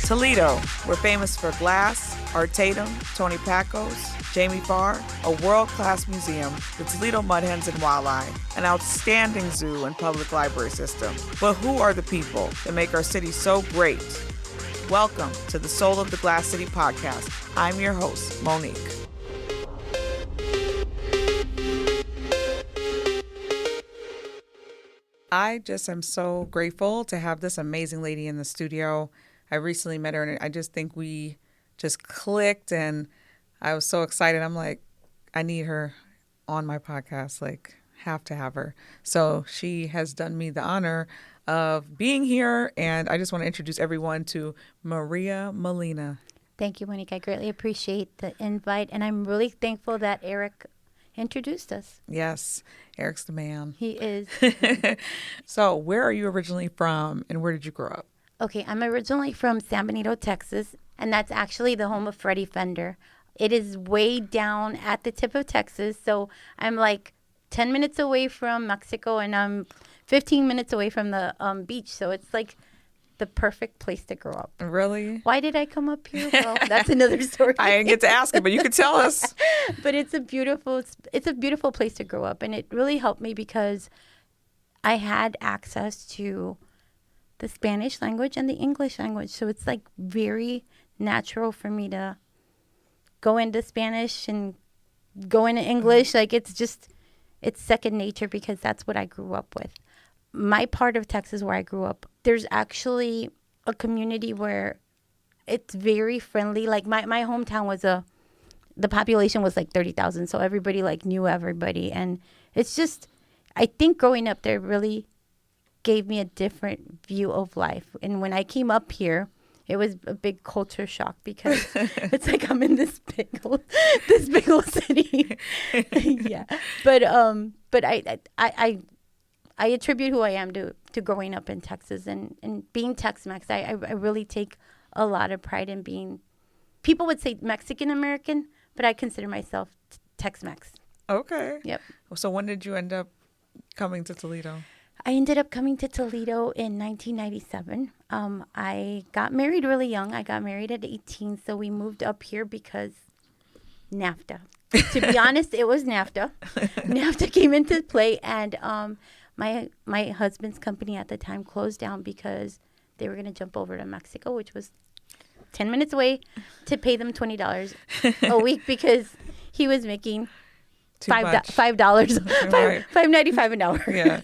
Toledo, we're famous for glass, Art Tatum, Tony Pacos, Jamie Farr, a world-class museum, the Toledo Mud Hens and Walleye, an outstanding zoo and public library system. But who are the people that make our city so great? Welcome to the Soul of the Glass City podcast. I'm your host, Monique. I just am so grateful to have this amazing lady in the studio. I recently met her, and I just think we just clicked, and I was so excited. I'm like, I need her on my podcast, like, have to have her. So she has done me the honor of being here, and I just want to introduce everyone to Maria Molina. Thank you, Monique. I greatly appreciate the invite, and I'm really thankful that Eric introduced us. Yes, Eric's the man. He is. So where are you originally from, and where did you grow up? Okay, I'm originally from San Benito, Texas, and that's actually the home of Freddie Fender. It is way down at the tip of Texas, so I'm like 10 minutes away from Mexico, and I'm 15 minutes away from the beach, so it's like the perfect place to grow up. Really? Why did I come up here? Well, that's another story. I didn't get to ask it, but you could tell us. But it's a beautiful place to grow up, and it really helped me because I had access to the Spanish language and the English language. So it's like very natural for me to go into Spanish and go into English. Like it's second nature because that's what I grew up with. My part of Texas where I grew up, there's actually a community where it's very friendly. Like my hometown was the population was like 30,000. So everybody like knew everybody. And it's just, I think growing up there really gave me a different view of life. And when I came up here, it was a big culture shock because it's like I'm in this big old city. Yeah. But I attribute who I am to growing up in Texas and being Tex-Mex. I really take a lot of pride in being, people would say Mexican-American, but I consider myself Tex-Mex. Okay. Yep. So when did you end up coming to Toledo? I ended up coming to Toledo in 1997. I got married really young. I got married at 18, so we moved up here because NAFTA. To be honest, it was NAFTA. NAFTA came into play, and my husband's company at the time closed down because they were going to jump over to Mexico, which was 10 minutes away, to pay them $20 a week because he was making $5.95 an hour. Yeah.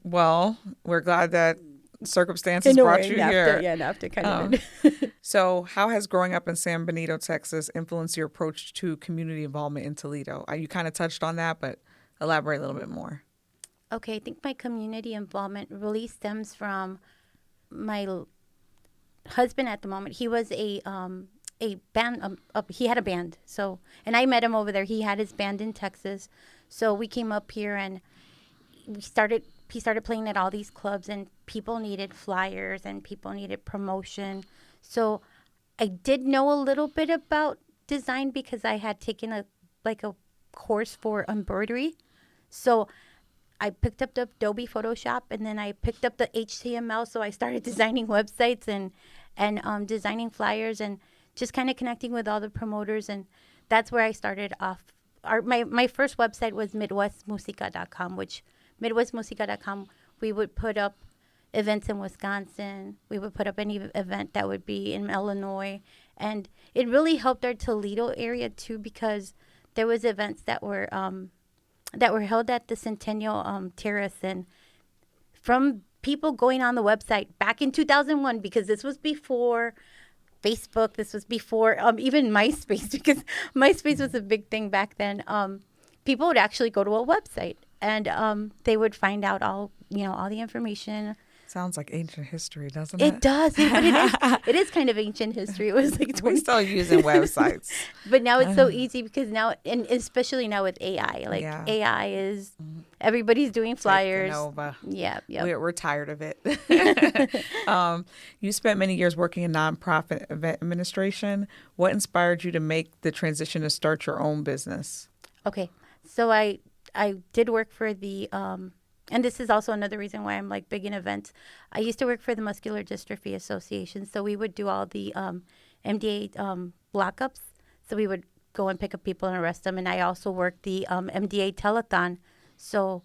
Well, we're glad that circumstances brought you here. Yeah, NAFTA kind of did. So how has growing up in San Benito, Texas, influenced your approach to community involvement in Toledo? You kind of touched on that, but elaborate a little bit more. Okay, I think my community involvement really stems from my husband at the moment. He was a band, he had a band. So, and I met him over there. He had his band in Texas. So we came up here and he started playing at all these clubs, and people needed flyers and people needed promotion. So I did know a little bit about design because I had taken a course for embroidery. So I picked up the Adobe Photoshop, and then I picked up the HTML. So I started designing websites and designing flyers and just kind of connecting with all the promoters. And that's where I started off. My first website was MidwestMusica.com, which MidwestMusica.com, we would put up events in Wisconsin. We would put up any event that would be in Illinois. And it really helped our Toledo area, too, because there was events that were held at the Centennial Terrace. And from people going on the website back in 2001, because this was before Facebook, this was before even MySpace, because MySpace was a big thing back then. People would actually go to a website and they would find out all the information. Sounds like ancient history, doesn't it? It does, but it is kind of ancient history. It was like we're still using websites, but now it's so easy because now, and especially now with AI, AI is everybody's doing flyers. Yeah, we're tired of it. You spent many years working in nonprofit event administration. What inspired you to make the transition to start your own business? Okay, so I did work for the and this is also another reason why I'm like big in events. I used to work for the Muscular Dystrophy Association, so we would do all the MDA lockups. So we would go and pick up people and arrest them, and I also worked the MDA telethon. So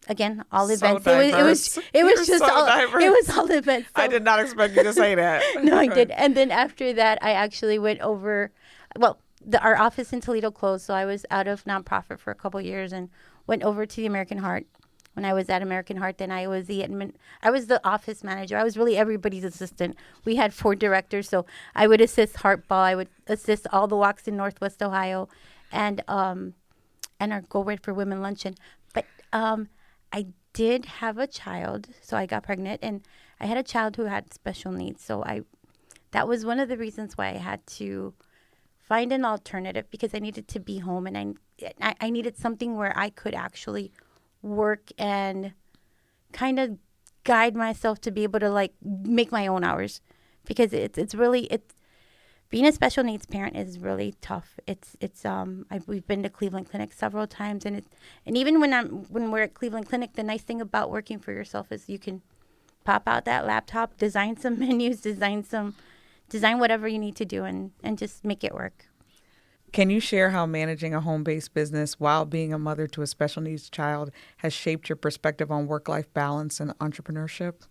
again, all So events. diverse. It was You're just so all diverse. it was all events. So. I did not expect you to say that. No, I did. And then after that, I actually went over. Well, our office in Toledo closed, so I was out of nonprofit for a couple years and went over to the American Heart. When I was at American Heart, then I was I was the office manager. I was really everybody's assistant. We had 4 directors, so I would assist Heart Ball. I would assist all the walks in Northwest Ohio, and our Go Red for Women luncheon. But I did have a child, so I got pregnant, and I had a child who had special needs. So that was one of the reasons why I had to find an alternative, because I needed to be home, and I needed something where I could actually work and kind of guide myself to be able to like make my own hours, because it's being a special needs parent is really tough. We've been to Cleveland Clinic several times, and even when we're at Cleveland Clinic, the nice thing about working for yourself is you can pop out that laptop, design some menus, design whatever you need to do, and just make it work. Can you share how managing a home-based business while being a mother to a special needs child has shaped your perspective on work-life balance and entrepreneurship?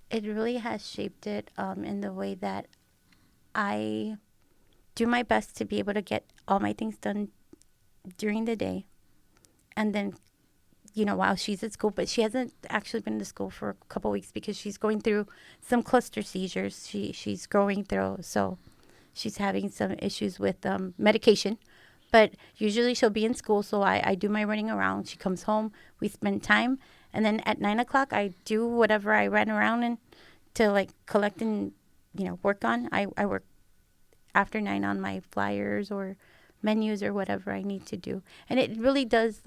It really has shaped it in the way that I do my best to be able to get all my things done during the day. And then, while she's at school, but she hasn't actually been to school for a couple weeks because she's going through some cluster seizures. She's going through, so she's having some issues with medication. But usually she'll be in school, so I do my running around. She comes home, we spend time, and then at 9 o'clock I do whatever I ran around and to like collect and work on. I work after 9 on my flyers or menus or whatever I need to do, and it really does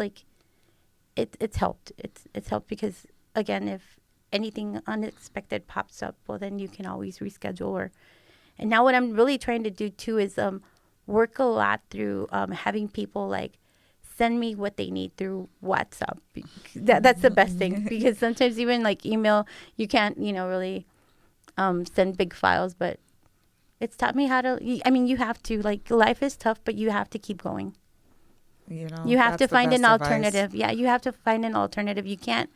it's helped. It's helped because again, if anything unexpected pops up, well then you can always reschedule. And now what I'm really trying to do too is work a lot through having people like send me what they need through WhatsApp. That's the best thing, because sometimes even like email, you can't, really send big files, but it's taught me how to, you have to, like, life is tough, but you have to keep going. You have to find an alternative. Yeah, you have to find an alternative. You can't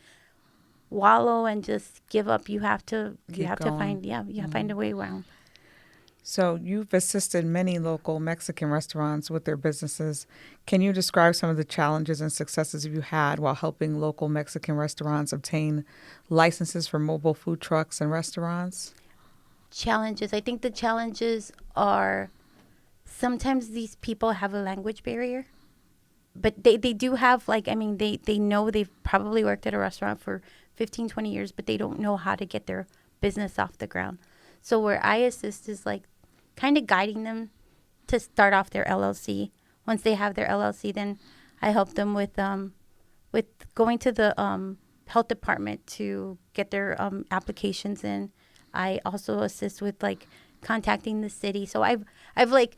wallow and just give up. You have to find a way around. So you've assisted many local Mexican restaurants with their businesses. Can you describe some of the challenges and successes you had while helping local Mexican restaurants obtain licenses for mobile food trucks and restaurants? Challenges. I think the challenges are sometimes these people have a language barrier, but they do have they know they've probably worked at a restaurant for 15, 20 years, but they don't know how to get their business off the ground. So where I assist is like kind of guiding them to start off their LLC. Once they have their LLC, then I help them with going to the health department to get their applications in. I also assist with like contacting the city. So I've like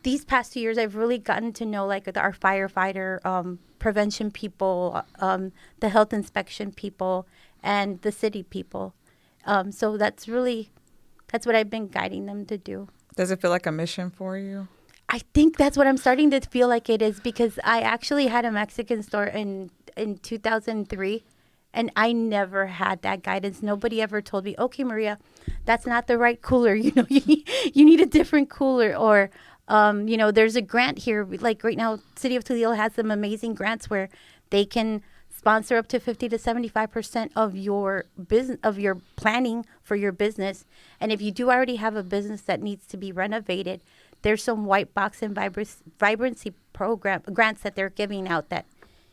these past 2 years, I've really gotten to know like our firefighter prevention people, the health inspection people, and the city people. So that's what I've been guiding them to do. Does it feel like a mission for you? I think that's what I'm starting to feel like it is, because I actually had a Mexican store in 2003, and I never had that guidance. Nobody ever told me, okay, Maria, that's not the right cooler. You need a different cooler. Or, there's a grant here. Like right now, City of Toledo has some amazing grants where they can sponsor up to 50 to 75% of your business, of your planning for your business. And if you do already have a business that needs to be renovated, there's some white box and vibrancy program grants that they're giving out that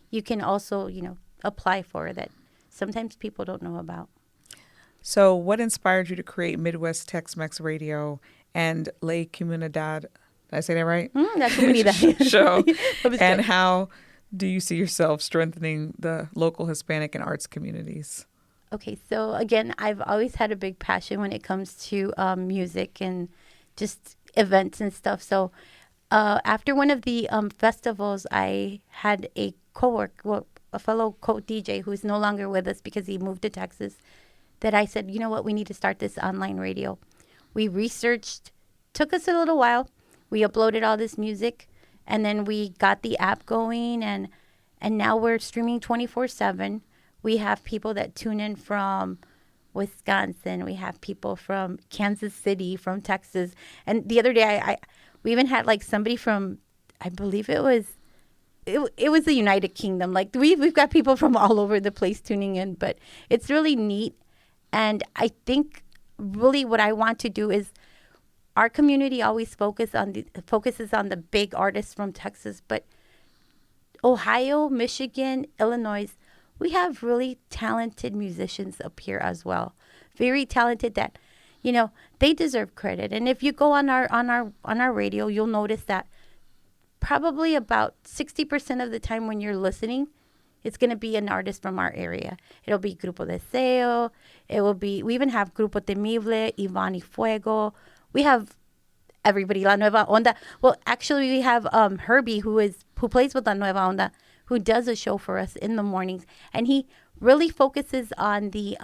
you can also, apply for, that sometimes people don't know about. So what inspired you to create MidwestTexMex Radio and La Comunidad? Did I say that right? La Comunidad Show. And how do you see yourself strengthening the local Hispanic and arts communities? Okay, so again, I've always had a big passion when it comes to music and just events and stuff. So after one of the festivals, I had a fellow co-DJ who's no longer with us because he moved to Texas, that I said, you know what, we need to start this online radio. We researched, took us a little while. We uploaded all this music, and then we got the app going, and now we're streaming 24/7. We have people that tune in from Wisconsin. We have people from Kansas City, from Texas. And the other day, we even had like somebody from, I believe it was the United Kingdom. Like we've got people from all over the place tuning in, but it's really neat. And I think really what I want to do is, our community always focuses on the big artists from Texas, but Ohio, Michigan, Illinois, we have really talented musicians up here as well. Very talented that, they deserve credit. And if you go on our radio, you'll notice that probably about 60% of the time when you're listening, it's going to be an artist from our area. It'll be Grupo Deseo. We even have Grupo Temible, Iván y Fuego. We have everybody, La Nueva Onda. Well, actually, we have Herbie, who plays with La Nueva Onda, who does a show for us in the mornings, and he really focuses on the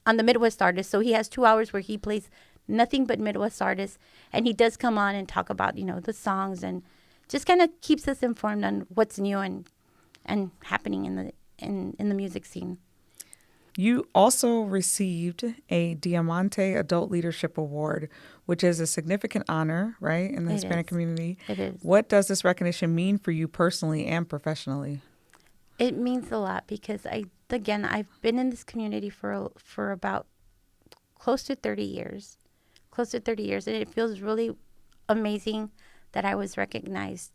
Midwest artists. So he has 2 hours where he plays nothing but Midwest artists, and he does come on and talk about the songs, and just kind of keeps us informed on what's new and happening in the music scene. You also received a Diamante Adult Leadership Award, which is a significant honor, right, in the Hispanic community. It is. What does this recognition mean for you personally and professionally? It means a lot because I've been in this community for about close to 30 years. And it feels really amazing that I was recognized.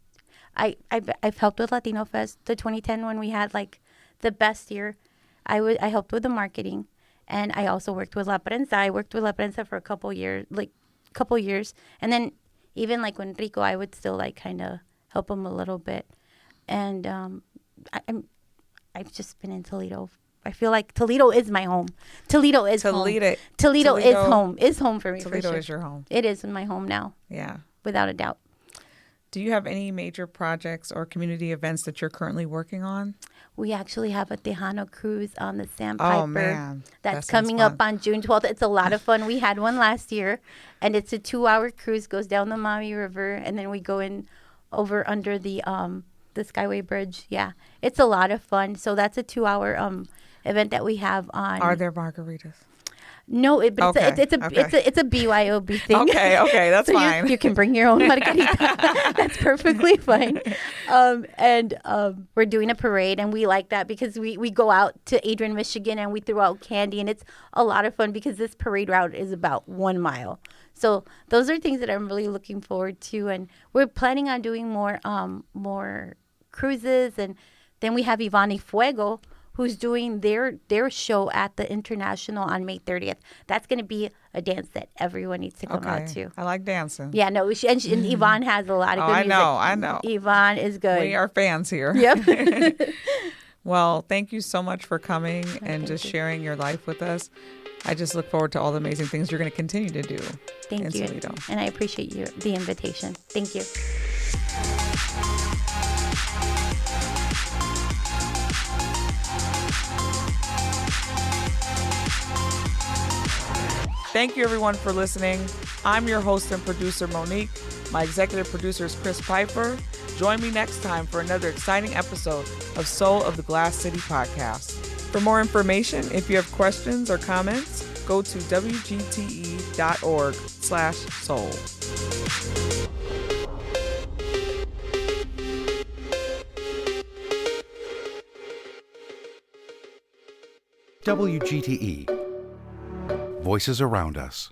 I've helped with Latino Fest, the 2010, when we had like the best year. I helped with the marketing, and I also worked with La Prensa. I worked with La Prensa for a couple years, and then even like when Rico, I would still like kind of help him a little bit. And I've just been in Toledo. I feel like Toledo is my home. Toledo is home for me. Toledo for sure. is your home. It is my home now. Yeah, without a doubt. Do you have any major projects or community events that you're currently working on? We actually have a Tejano cruise on the Sandpiper. Oh, man. That's coming up on June 12th. It's a lot of fun. We had one last year, and it's a 2-hour cruise, goes down the Maumee River, and then we go in over under the Skyway Bridge. Yeah, it's a lot of fun. So that's a 2-hour event that we have on. Are there margaritas? No, it's a BYOB thing. Okay, that's so fine. You can bring your own margarita. That's perfectly fine. We're doing a parade, and we like that because we go out to Adrian, Michigan, and we throw out candy, and it's a lot of fun because this parade route is about 1 mile. So those are things that I'm really looking forward to, and we're planning on doing more cruises, and then we have Iván y Fuego, who's doing their show at the International on May 30th. That's going to be a dance that everyone needs to come out to. I like dancing. Yeah, no, and Iván has a lot of good music. I know. Iván is good. We are fans here. Yep. Well, thank you so much for coming and just sharing your life with us. I just look forward to all the amazing things you're going to continue to do. Thank you. Toledo. And I appreciate the invitation. Thank you. Thank you, everyone, for listening. I'm your host and producer, Monique. My executive producer is Chris Piper. Join me next time for another exciting episode of Soul of the Glass City podcast. For more information, if you have questions or comments, go to wgte.org/soul. WGTE. Voices around us.